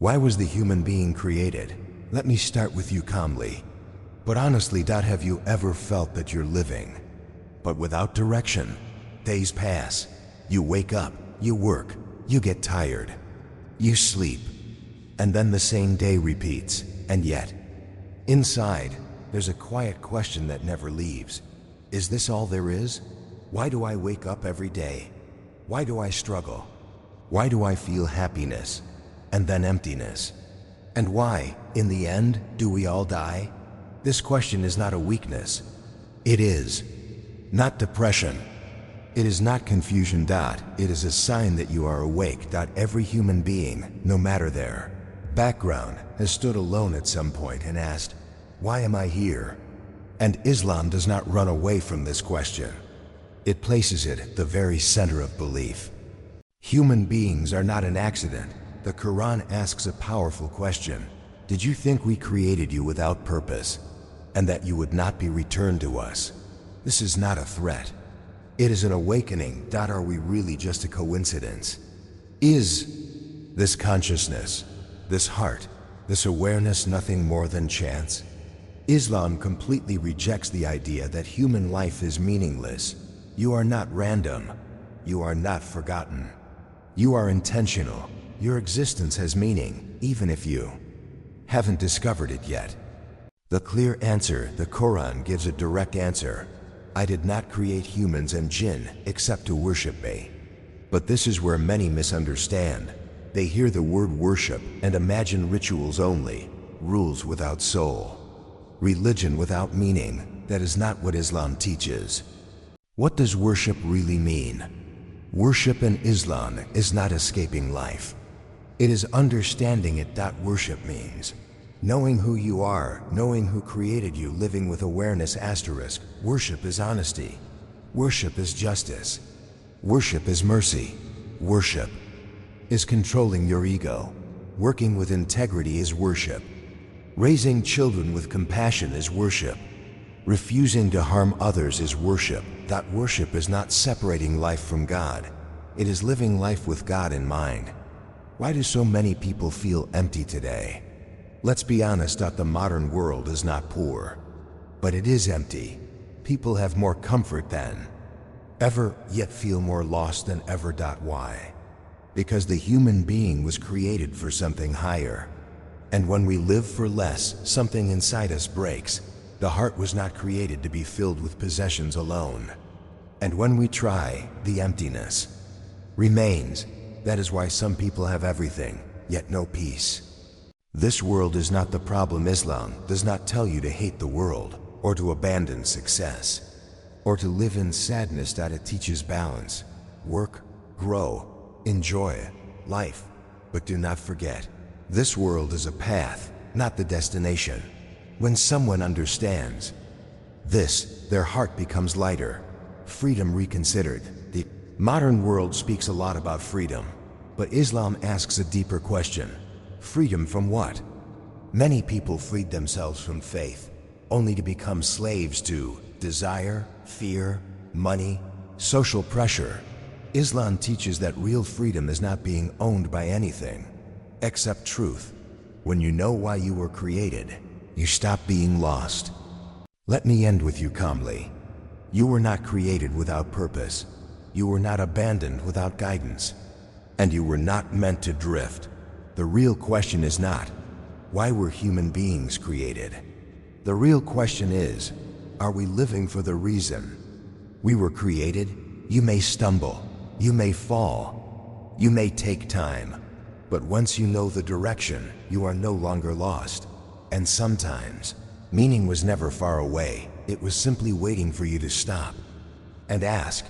Why was the human being created? Let me start with you calmly. But honestly, have you ever felt that you're living, but without direction? Days pass, you wake up, you work, you get tired, you sleep, and then the same day repeats. And yet, inside, there's a quiet question that never leaves. Is this all there is? Why do I wake up every day? Why do I struggle? Why do I feel happiness and then emptiness? And why, in the end, do we all die? This question is not a weakness. It is not depression. It is not confusion. It is a sign that you are awake. Every human being, no matter their background, has stood alone at some point and asked, why am I here? And Islam does not run away from this question. It places it at the very center of belief. Human beings are not an accident. The Quran asks a powerful question. Did you think we created you without purpose, and that you would not be returned to us? This is not a threat. It is an awakening. Are we really just a coincidence? Is this consciousness, this heart, this awareness nothing more than chance? Islam completely rejects the idea that human life is meaningless. You are not random. You are not forgotten. You are intentional. Your existence has meaning, even if you haven't discovered it yet. The clear answer, the Quran gives a direct answer. I did not create humans and jinn except to worship me. But this is where many misunderstand. They hear the word worship and imagine rituals only, rules without soul, religion without meaning. That is not what Islam teaches. What does worship really mean? Worship in Islam is not escaping life. It is understanding it. Worship means knowing who you are, knowing who created you, living with awareness. Worship is honesty. Worship is justice. Worship is mercy. Worship is controlling your ego. Working with integrity is worship. Raising children with compassion is worship. Refusing to harm others is worship. Worship is not separating life from God. It is living life with God in mind. Why do so many people feel empty today? Let's be honest. The modern world is not poor, but it is empty. People have more comfort than ever, yet feel more lost than ever. Why? Because the human being was created for something higher. And when we live for less, something inside us breaks. The heart was not created to be filled with possessions alone. And when we try, the emptiness remains. That is why some people have everything, yet no peace. This world is not the problem. Islam does not tell you to hate the world, or to abandon success, or to live in sadness. It teaches balance. Work, grow, enjoy life. But do not forget, this world is a path, not the destination. When someone understands this, their heart becomes lighter. Freedom reconsidered. The modern world speaks a lot about freedom, but Islam asks a deeper question. Freedom from what? Many people freed themselves from faith, only to become slaves to desire, fear, money, social pressure. Islam teaches that real freedom is not being owned by anything except truth. When you know why you were created, you stop being lost. Let me end with you calmly. You were not created without purpose. You were not abandoned without guidance. And you were not meant to drift. The real question is not, why were human beings created? The real question is, are we living for the reason we were created? You may stumble, you may fall, you may take time, but once you know the direction, you are no longer lost. And sometimes, meaning was never far away. It was simply waiting for you to stop and ask,